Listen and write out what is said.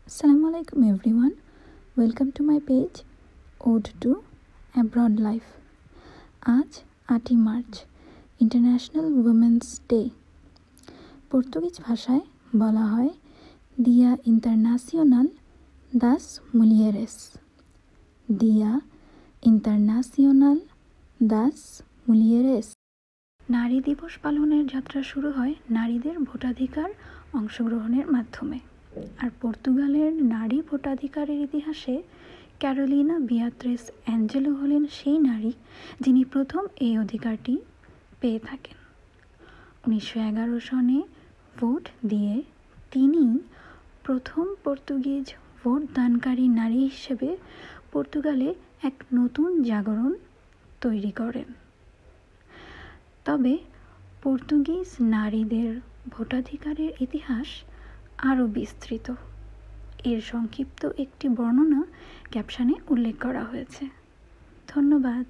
Assalamualaikum everyone. Welcome to my page Ode to Abroad Life. আজ 8 March international women's day. Portuguese ভাষায় বলা হয় দিয়া ইন্টারন্যাশনাল দাস মুলিয়েরেস। দিয়া ইন্টারন্যাশনাল দাস মুলিয়েরেস। নারী দিবস পালনের যাত্রা শুরু হয় নারীদের ভোটাধিকার অংশগ্রহণের মাধ্যমে। আর পর্তুগালের নারী ভোটাধিকারের ইতিহাসে ক্যারোলিনা বিয়াত্রিস অ্যাঞ্জেলো হলেন সেই নারী যিনি প্রথম এই অধিকারটি পেয়ে থাকেন। 1911 সনে ভোট দিয়ে তিনি প্রথম পর্তুগিজ ভোটদানকারী নারী হিসেবে পর্তুগালে এক নতুন জাগরণ তৈরি করেন। তবে পর্তুগিজ নারীদের ভোটাধিকারের ইতিহাস আরও বিস্তৃত। এর সংক্ষিপ্ত একটি বর্ণনা ক্যাপশনে উল্লেখ করা হয়েছে। ধন্যবাদ।